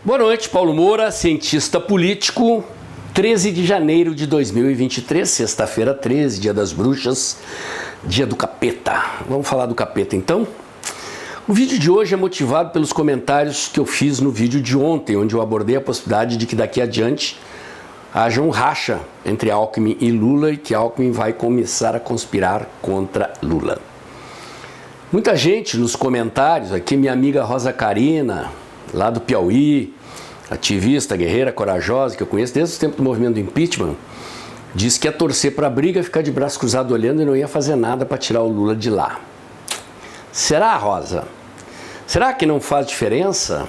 Boa noite, Paulo Moura, cientista político. 13 de janeiro de 2023, sexta-feira 13, dia das bruxas, dia do capeta. Vamos falar do capeta então? O vídeo de hoje é motivado pelos comentários que eu fiz no vídeo de ontem, onde eu abordei a possibilidade de que daqui adiante haja um racha entre Alckmin e Lula e que Alckmin vai começar a conspirar contra Lula. Muita gente nos comentários, aqui minha amiga Rosa Carina, lá do Piauí, ativista, guerreira, corajosa, que eu conheço desde o tempo do movimento do impeachment, disse que ia torcer para a briga, ficar de braço cruzado olhando e não ia fazer nada para tirar o Lula de lá. Será, Rosa? Será que não faz diferença?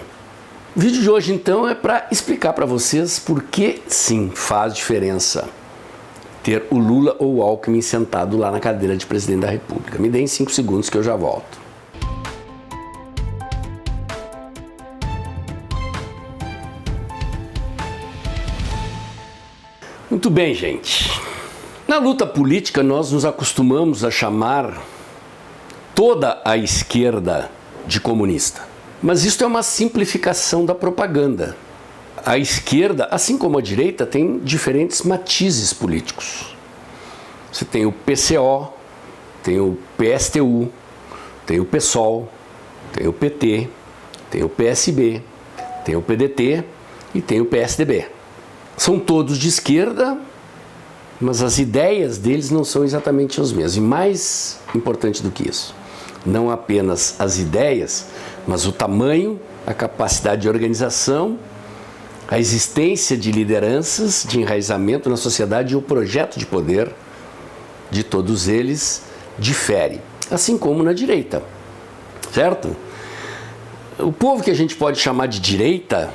O vídeo de hoje, então, é para explicar para vocês por que, sim, faz diferença ter o Lula ou o Alckmin sentado lá na cadeira de presidente da República. Me deem 5 segundos que eu já volto. Muito bem, gente. Na luta política, nós nos acostumamos a chamar toda a esquerda de comunista. Mas isso é uma simplificação da propaganda. A esquerda, assim como a direita, tem diferentes matizes políticos. Você tem o PCO, tem o PSTU, tem o PSOL, tem o PT, tem o PSB, tem o PDT e tem o PSDB. São todos de esquerda, mas as ideias deles não são exatamente as mesmas. E mais importante do que isso, não apenas as ideias, mas o tamanho, a capacidade de organização, a existência de lideranças, de enraizamento na sociedade e o projeto de poder de todos eles difere. Assim como na direita, certo? O povo que a gente pode chamar de direita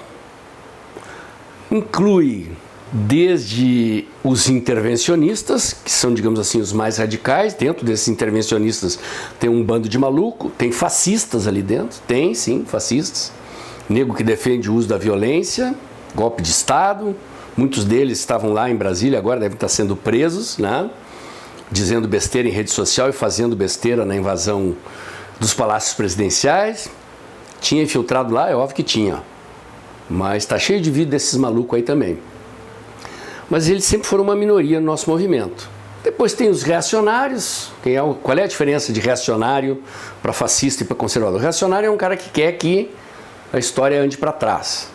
inclui desde os intervencionistas, que são, digamos assim, os mais radicais. Dentro desses intervencionistas tem um bando de maluco, tem fascistas ali dentro, tem sim, fascistas, nego que defende o uso da violência, golpe de Estado, muitos deles estavam lá em Brasília, agora devem estar sendo presos, né? Dizendo besteira em rede social e fazendo besteira na invasão dos palácios presidenciais. Tinha infiltrado lá? É óbvio que tinha. Mas está cheio de vida desses malucos aí também. Mas eles sempre foram uma minoria no nosso movimento. Depois tem os reacionários. Qual é a diferença de reacionário para fascista e para conservador? O reacionário é um cara que quer que a história ande para trás,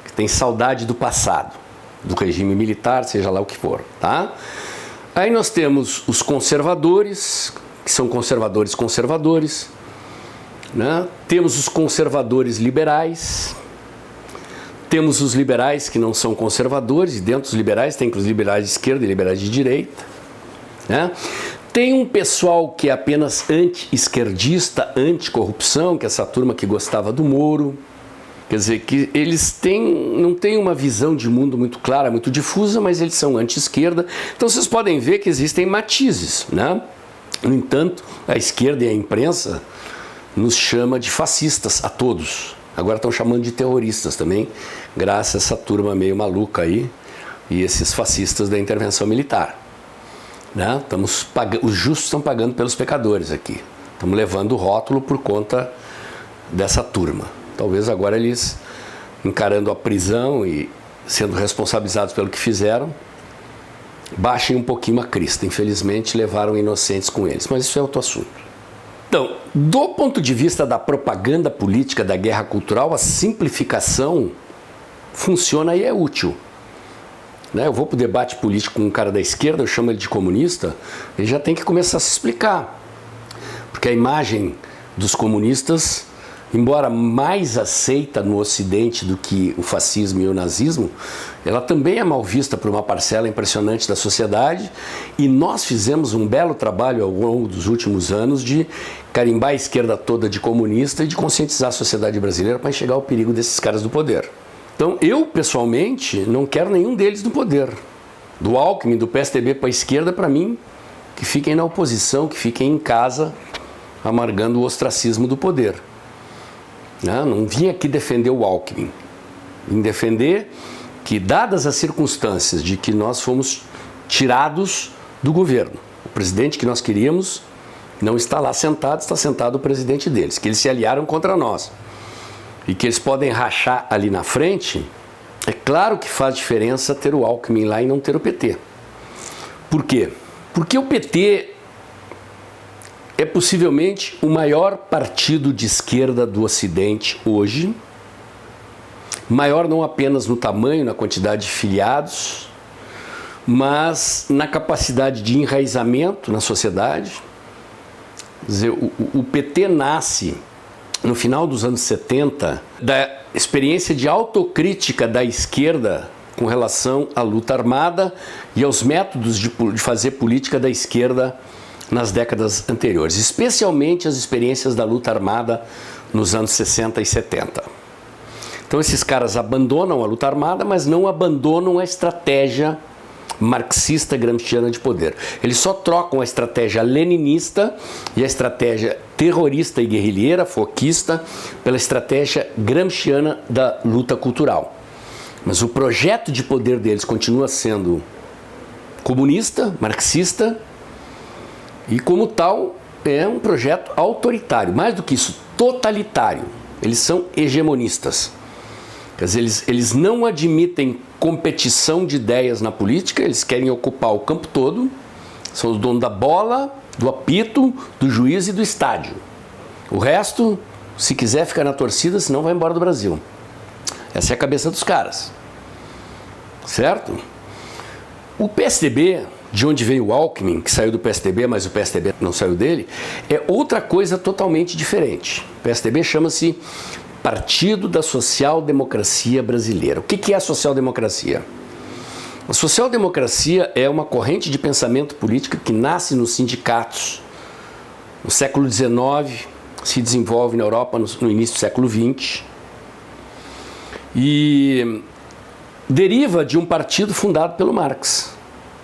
que tem saudade do passado, do regime militar, seja lá o que for, tá? Aí nós temos os conservadores, que são conservadores, né? Temos os conservadores liberais. Temos os liberais que não são conservadores, e dentro dos liberais tem os liberais de esquerda e liberais de direita, né? Tem um pessoal que é apenas anti-esquerdista, anticorrupção, que é essa turma que gostava do Moro. Quer dizer, que eles não têm uma visão de mundo muito clara, muito difusa, mas eles são anti-esquerda. Então vocês podem ver que existem matizes, né? No entanto, a esquerda e a imprensa nos chama de fascistas a todos. Agora estão chamando de terroristas também, graças a essa turma meio maluca aí e esses fascistas da intervenção militar, né? Os justos estão pagando pelos pecadores aqui. Estamos levando o rótulo por conta dessa turma. Talvez agora eles, encarando a prisão e sendo responsabilizados pelo que fizeram, baixem um pouquinho a crista. Infelizmente levaram inocentes com eles, mas isso é outro assunto. Então, do ponto de vista da propaganda política, da guerra cultural, a simplificação funciona e é útil, né? Eu vou para o debate político com um cara da esquerda, eu chamo ele de comunista, ele já tem que começar a se explicar. Porque a imagem dos comunistas, embora mais aceita no Ocidente do que o fascismo e o nazismo, ela também é mal vista por uma parcela impressionante da sociedade, e nós fizemos um belo trabalho ao longo dos últimos anos de carimbar a esquerda toda de comunista e de conscientizar a sociedade brasileira para enxergar o perigo desses caras do poder. Então eu, pessoalmente, não quero nenhum deles no poder. Do Alckmin, do PSDB para a esquerda, para mim, que fiquem na oposição, que fiquem em casa, amargando o ostracismo do poder. Não vim aqui defender o Alckmin, vim defender que, dadas as circunstâncias de que nós fomos tirados do governo, o presidente que nós queríamos não está lá sentado, está sentado o presidente deles, que eles se aliaram contra nós. e que eles podem rachar ali na frente, é claro que faz diferença ter o Alckmin lá e não ter o PT. Por quê? Porque o PT é possivelmente o maior partido de esquerda do Ocidente hoje, maior não apenas no tamanho, na quantidade de filiados, mas na capacidade de enraizamento na sociedade. Quer dizer, o PT nasce no final dos anos 70 da experiência de autocrítica da esquerda com relação à luta armada e aos métodos de fazer política da esquerda nas décadas anteriores, especialmente as experiências da luta armada nos anos 60 e 70. Então esses caras abandonam a luta armada, mas não abandonam a estratégia marxista gramsciana de poder. Eles só trocam a estratégia leninista e a estratégia terrorista e guerrilheira, foquista, pela estratégia gramsciana da luta cultural. Mas o projeto de poder deles continua sendo comunista, marxista, e como tal é um projeto autoritário, mais do que isso, totalitário. Eles são hegemonistas. Quer dizer, eles não admitem competição de ideias na política, eles querem ocupar o campo todo, são os donos da bola, do apito, do juiz e do estádio. O resto, se quiser, fica na torcida, senão vai embora do Brasil. Essa é a cabeça dos caras. Certo? O PSDB, de onde veio o Alckmin, que saiu do PSDB, mas o PSDB não saiu dele, é outra coisa totalmente diferente. O PSDB chama-se Partido da Social-Democracia Brasileira. O que é a social-democracia? A social-democracia é uma corrente de pensamento político que nasce nos sindicatos. No século XIX, se desenvolve na Europa no início do século XX. E deriva de um partido fundado pelo Marx.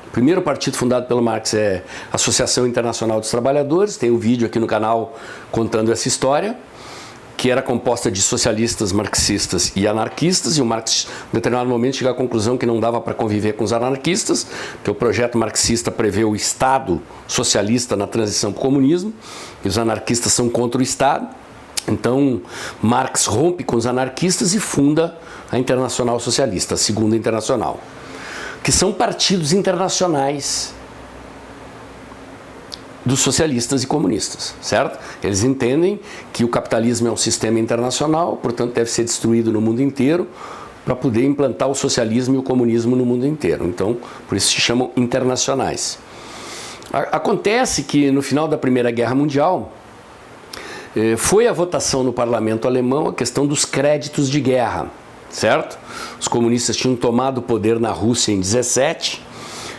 O primeiro partido fundado pelo Marx é a Associação Internacional dos Trabalhadores. Tem um vídeo aqui no canal contando essa história, que era composta de socialistas, marxistas e anarquistas, e o Marx, em determinado momento, chegou à conclusão que não dava para conviver com os anarquistas, que o projeto marxista prevê o Estado socialista na transição para o comunismo, e os anarquistas são contra o Estado. Então, Marx rompe com os anarquistas e funda a Internacional Socialista, a Segunda Internacional, que são partidos internacionais dos socialistas e comunistas, certo? Eles entendem que o capitalismo é um sistema internacional, portanto deve ser destruído no mundo inteiro para poder implantar o socialismo e o comunismo no mundo inteiro. Então, por isso se chamam internacionais. Acontece que no final da Primeira Guerra Mundial foi a votação no parlamento alemão a questão dos créditos de guerra, certo? Os comunistas tinham tomado o poder na Rússia em 17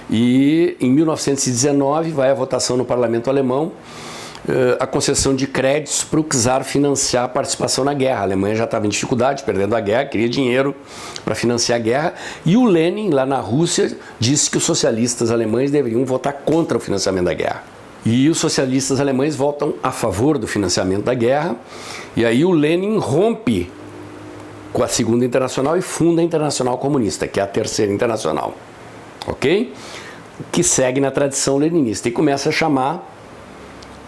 e em 1919 vai a votação no parlamento alemão a concessão de créditos para o czar financiar a participação na guerra. A Alemanha já estava em dificuldade, perdendo a guerra, queria dinheiro para financiar a guerra, e o Lenin, lá na Rússia, disse que os socialistas alemães deveriam votar contra o financiamento da guerra. E os socialistas alemães votam a favor do financiamento da guerra, e aí o Lenin rompe com a Segunda Internacional e funda a Internacional Comunista, que é a Terceira Internacional. Ok? Que segue na tradição leninista e começa a chamar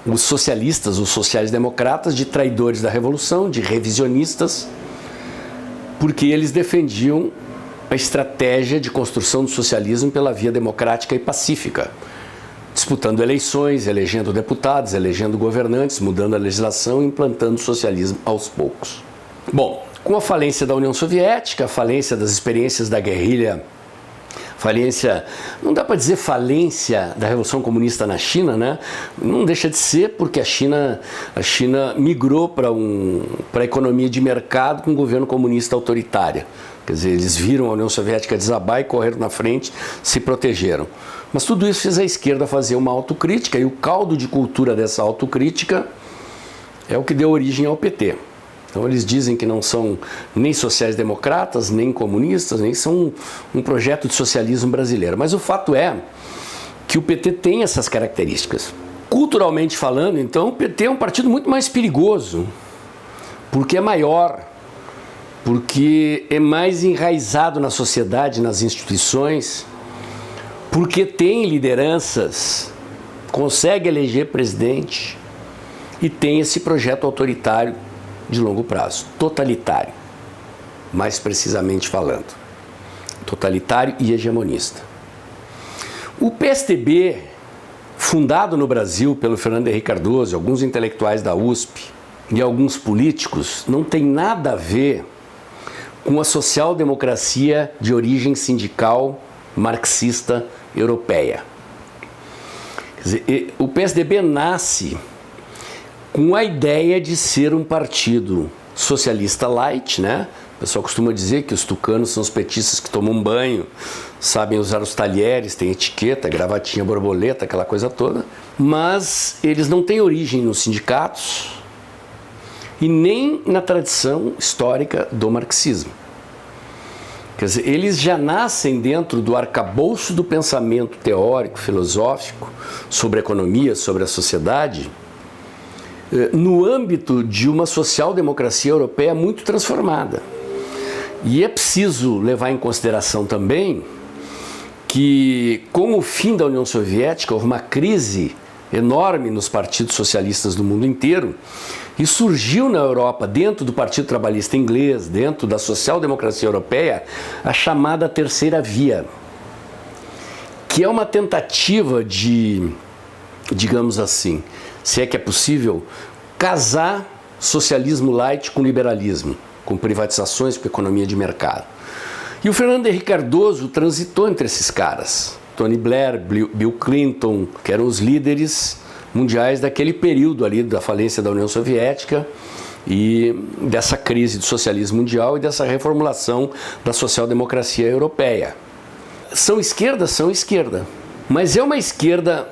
os socialistas, os sociais-democratas, de traidores da Revolução, de revisionistas, porque eles defendiam a estratégia de construção do socialismo pela via democrática e pacífica, disputando eleições, elegendo deputados, elegendo governantes, mudando a legislação e implantando o socialismo aos poucos. Bom, com a falência da União Soviética, a falência das experiências da guerrilha, falência, não dá para dizer falência da Revolução Comunista na China, né? Não deixa de ser, porque a China migrou para a economia de mercado com um governo comunista autoritário. Quer dizer, eles viram a União Soviética desabar e correram na frente, se protegeram. Mas tudo isso fez a esquerda fazer uma autocrítica, e o caldo de cultura dessa autocrítica é o que deu origem ao PT. Então eles dizem que não são nem sociais-democratas, nem comunistas, nem são um projeto de socialismo brasileiro. Mas o fato é que o PT tem essas características. Culturalmente falando, então, o PT é um partido muito mais perigoso, porque é maior, porque é mais enraizado na sociedade, nas instituições, porque tem lideranças, consegue eleger presidente e tem esse projeto autoritário de longo prazo, totalitário, mais precisamente falando, totalitário e hegemonista. O PSDB, fundado no Brasil pelo Fernando Henrique Cardoso, alguns intelectuais da USP e alguns políticos, não tem nada a ver com a social-democracia de origem sindical marxista europeia. Quer dizer, o PSDB nasce com a ideia de ser um partido socialista light, né? O pessoal costuma dizer que os tucanos são os petistas que tomam banho, sabem usar os talheres, têm etiqueta, gravatinha borboleta, aquela coisa toda, mas eles não têm origem nos sindicatos e nem na tradição histórica do marxismo. Quer dizer, eles já nascem dentro do arcabouço do pensamento teórico, filosófico, sobre a economia, sobre a sociedade, no âmbito de uma social-democracia europeia muito transformada. E é preciso levar em consideração também que, com o fim da União Soviética, houve uma crise enorme nos partidos socialistas do mundo inteiro e surgiu na Europa, dentro do Partido Trabalhista Inglês, dentro da social-democracia europeia, a chamada Terceira Via, que é uma tentativa de, digamos assim, se é que é possível, casar socialismo light com liberalismo, com privatizações, com economia de mercado. E o Fernando Henrique Cardoso transitou entre esses caras. Tony Blair, Bill Clinton, que eram os líderes mundiais daquele período ali da falência da União Soviética e dessa crise do socialismo mundial e dessa reformulação da social-democracia europeia. São esquerda, mas é uma esquerda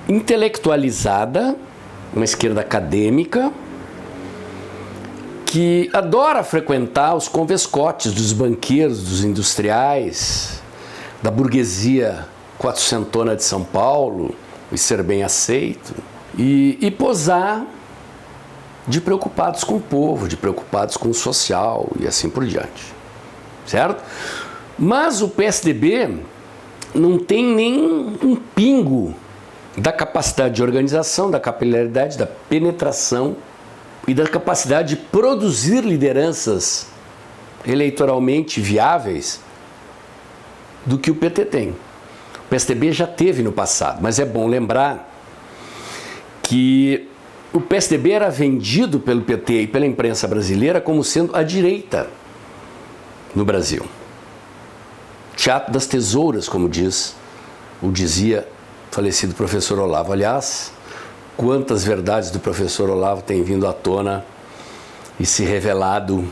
intelectualizada, uma esquerda acadêmica, que adora frequentar os convescotes dos banqueiros, dos industriais, da burguesia quatrocentona de São Paulo, e ser bem aceito, e posar de preocupados com o povo, de preocupados com o social e assim por diante, certo? Mas o PSDB não tem nem um pingo da capacidade de organização, da capilaridade, da penetração e da capacidade de produzir lideranças eleitoralmente viáveis do que o PT tem. O PSDB já teve no passado, mas é bom lembrar que o PSDB era vendido pelo PT e pela imprensa brasileira como sendo a direita no Brasil. Teatro das tesouras, como dizia o falecido professor Olavo. Aliás, quantas verdades do professor Olavo têm vindo à tona e se revelado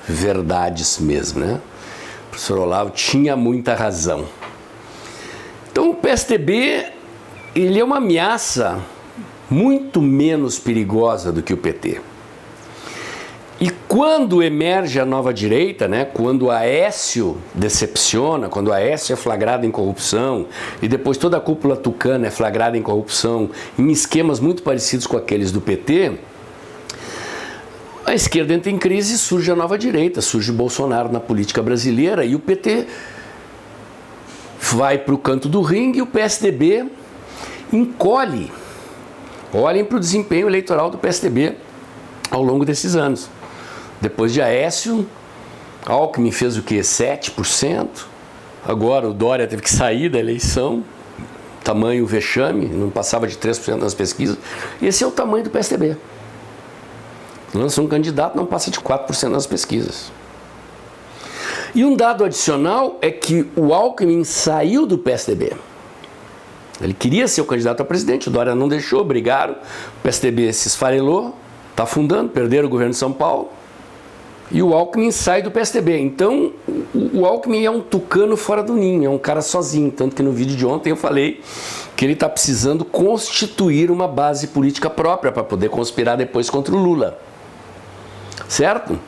verdades mesmo, né? O professor Olavo tinha muita razão. Então o PSDB, ele é uma ameaça muito menos perigosa do que o PT. E quando emerge a nova direita, né, quando o Aécio decepciona, quando o Aécio é flagrado em corrupção e depois toda a cúpula tucana é flagrada em corrupção em esquemas muito parecidos com aqueles do PT, a esquerda entra em crise e surge a nova direita, surge Bolsonaro na política brasileira e o PT vai para o canto do ringue e o PSDB encolhe. Olhem para o desempenho eleitoral do PSDB ao longo desses anos. Depois de Aécio, Alckmin fez o quê? 7%. Agora o Dória teve que sair da eleição. Tamanho vexame, não passava de 3% nas pesquisas. Esse é o tamanho do PSDB. Lança um candidato, não passa de 4% nas pesquisas. E um dado adicional é que o Alckmin saiu do PSDB. Ele queria ser o candidato a presidente, o Dória não deixou, brigaram. O PSDB se esfarelou, está afundando, perderam o governo de São Paulo. E o Alckmin sai do PSDB. Então, o Alckmin é um tucano fora do ninho, é um cara sozinho. Tanto que no vídeo de ontem eu falei que ele está precisando constituir uma base política própria para poder conspirar depois contra o Lula. Certo?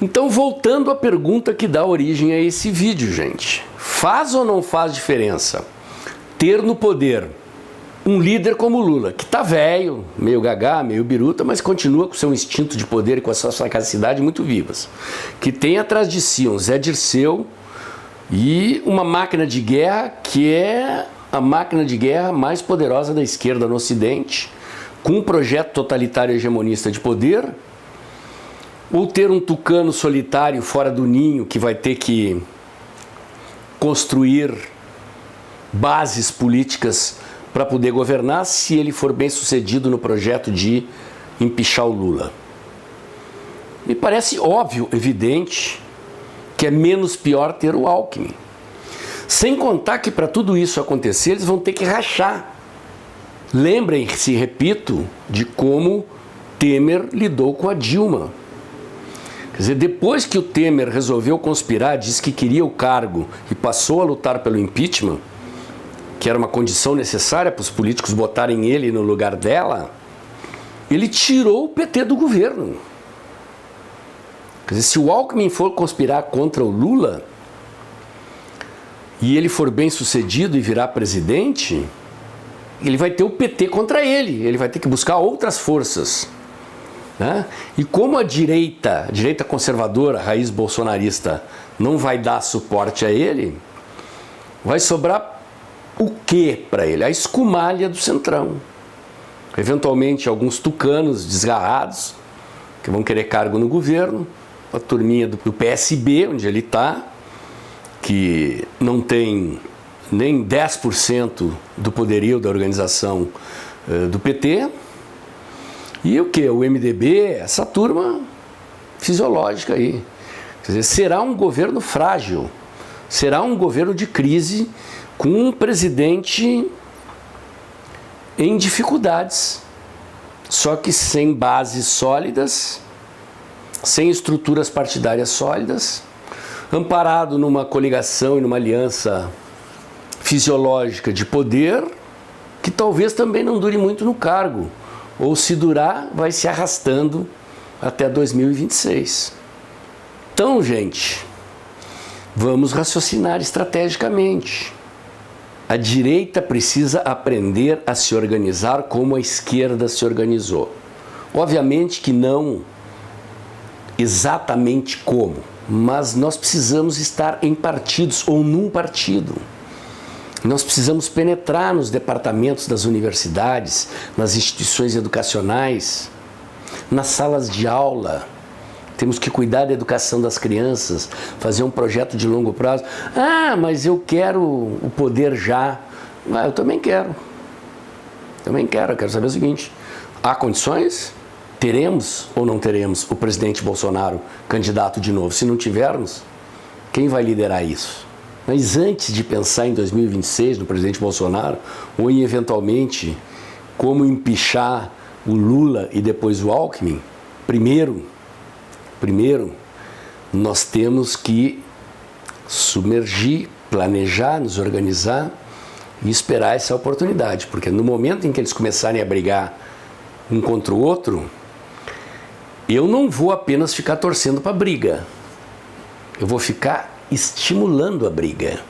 Então, voltando à pergunta que dá origem a esse vídeo, gente. Faz ou não faz diferença ter no poder um líder como o Lula, que está velho, meio gagá, meio biruta, mas continua com seu instinto de poder e com a sua sagacidade muito vivas. Que tem atrás de si um Zé Dirceu e uma máquina de guerra que é a máquina de guerra mais poderosa da esquerda no Ocidente, com um projeto totalitário hegemonista de poder ou ter um tucano solitário fora do ninho que vai ter que construir bases políticas para poder governar se ele for bem sucedido no projeto de empichar o Lula. Me parece óbvio, evidente, que é menos pior ter o Alckmin. Sem contar que para tudo isso acontecer, eles vão ter que rachar. Lembrem-se, repito, de como Temer lidou com a Dilma. Quer dizer, depois que o Temer resolveu conspirar, disse que queria o cargo e passou a lutar pelo impeachment, que era uma condição necessária para os políticos botarem ele no lugar dela, ele tirou o PT do governo. Quer dizer, se o Alckmin for conspirar contra o Lula e ele for bem sucedido e virar presidente, ele vai ter o PT contra ele vai ter que buscar outras forças. Né? E como a direita conservadora, raiz bolsonarista, não vai dar suporte a ele, vai sobrar o que para ele? A escumalha do Centrão. Eventualmente alguns tucanos desgarrados que vão querer cargo no governo, a turminha do PSB, onde ele está, que não tem nem 10% do poderio da organização do PT, e o que? O MDB, essa turma fisiológica aí. Quer dizer, será um governo frágil, será um governo de crise com um presidente em dificuldades, só que sem bases sólidas, sem estruturas partidárias sólidas, amparado numa coligação e numa aliança fisiológica de poder, que talvez também não dure muito no cargo, ou se durar, vai se arrastando até 2026. Então, gente, vamos raciocinar estrategicamente. A direita precisa aprender a se organizar como a esquerda se organizou. Obviamente que não exatamente como, mas nós precisamos estar em partidos ou num partido. Nós precisamos penetrar nos departamentos das universidades, nas instituições educacionais, nas salas de aula. Temos que cuidar da educação das crianças, fazer um projeto de longo prazo. Ah, mas eu quero o poder já. Ah, eu também quero. Eu quero saber o seguinte: há condições? Teremos ou não teremos o presidente Bolsonaro candidato de novo? Se não tivermos, quem vai liderar isso? Mas antes de pensar em 2026 no presidente Bolsonaro, ou em eventualmente como empichar o Lula e depois o Alckmin, primeiro, nós temos que submergir, planejar, nos organizar e esperar essa oportunidade, porque no momento em que eles começarem a brigar um contra o outro, eu não vou apenas ficar torcendo para a briga, eu vou ficar estimulando a briga,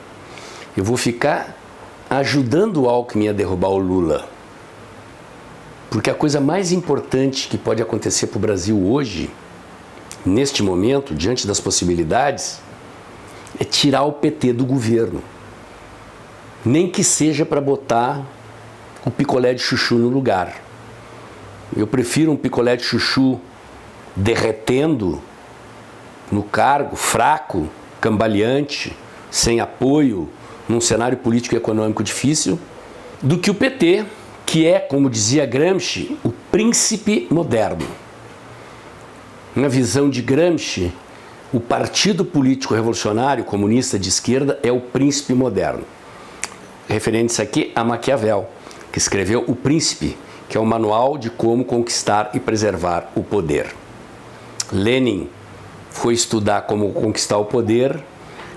eu vou ficar ajudando o Alckmin a derrubar o Lula, porque a coisa mais importante que pode acontecer para o Brasil hoje, neste momento, diante das possibilidades, é tirar o PT do governo, nem que seja para botar o picolé de chuchu no lugar. Eu prefiro um picolé de chuchu derretendo no cargo, fraco, cambaleante, sem apoio, num cenário político e econômico difícil, do que o PT, que é, como dizia Gramsci, o príncipe moderno. Na visão de Gramsci, o partido político revolucionário comunista de esquerda é o príncipe moderno. Referente-se aqui a Maquiavel, que escreveu O Príncipe, que é o manual de como conquistar e preservar o poder. Lenin foi estudar como conquistar o poder,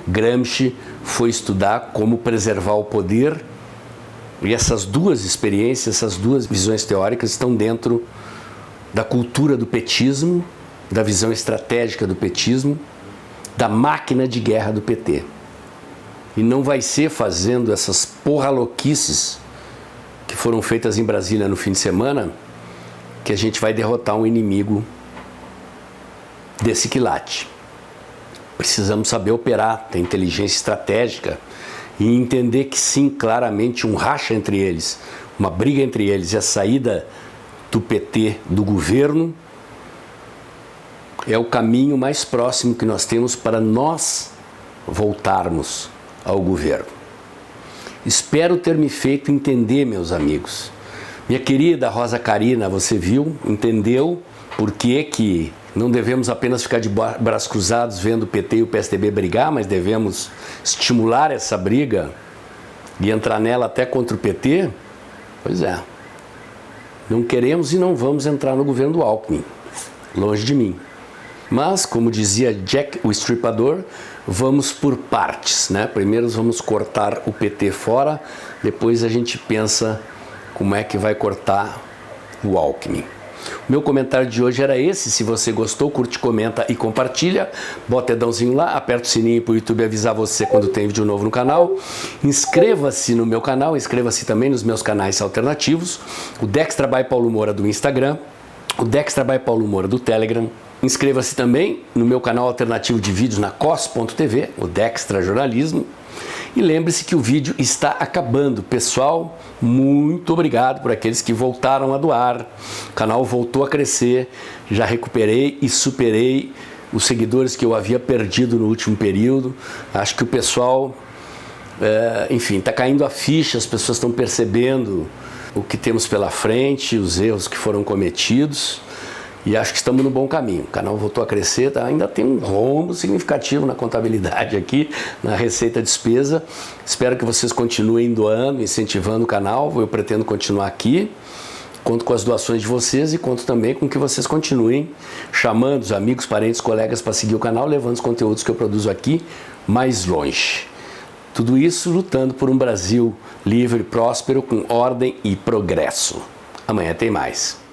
Gramsci foi estudar como preservar o poder, e essas duas experiências, essas duas visões teóricas estão dentro da cultura do petismo, da visão estratégica do petismo, da máquina de guerra do PT. E não vai ser fazendo essas porra-louquices que foram feitas em Brasília no fim de semana que a gente vai derrotar um inimigo desse quilate. Precisamos saber operar, ter inteligência estratégica e entender que sim, claramente um racha entre eles, uma briga entre eles e a saída do PT do governo é o caminho mais próximo que nós temos para nós voltarmos ao governo. Espero ter me feito entender, meus amigos. Minha querida Rosa Carina, você viu, entendeu por que não devemos apenas ficar de braços cruzados vendo o PT e o PSDB brigar, mas devemos estimular essa briga e entrar nela até contra o PT? Pois é. Não queremos e não vamos entrar no governo do Alckmin. Longe de mim. Mas, como dizia Jack o Estripador, vamos por partes, né? Primeiro vamos cortar o PT fora, depois a gente pensa como é que vai cortar o Alckmin. O meu comentário de hoje era esse. Se você gostou, curte, comenta e compartilha. Bota o dedãozinho lá, aperta o sininho para o YouTube avisar você quando tem vídeo novo no canal. Inscreva-se no meu canal, inscreva-se também nos meus canais alternativos. O Dextra by Paulo Moura do Instagram, o Dextra by Paulo Moura do Telegram. Inscreva-se também no meu canal alternativo de vídeos na cos.tv, o Dextra Jornalismo. E lembre-se que o vídeo está acabando. Pessoal, muito obrigado por aqueles que voltaram a doar. O canal voltou a crescer. Já recuperei e superei os seguidores que eu havia perdido no último período. Acho que o pessoal, enfim, está caindo a ficha. As pessoas estão percebendo o que temos pela frente, os erros que foram cometidos. E acho que estamos no bom caminho. O canal voltou a crescer, tá? Ainda tem um rombo significativo na contabilidade aqui, na receita despesa. Espero que vocês continuem doando, incentivando o canal. Eu pretendo continuar aqui. Conto com as doações de vocês e conto também com que vocês continuem chamando os amigos, parentes, colegas para seguir o canal, levando os conteúdos que eu produzo aqui mais longe. Tudo isso lutando por um Brasil livre, próspero, com ordem e progresso. Amanhã tem mais.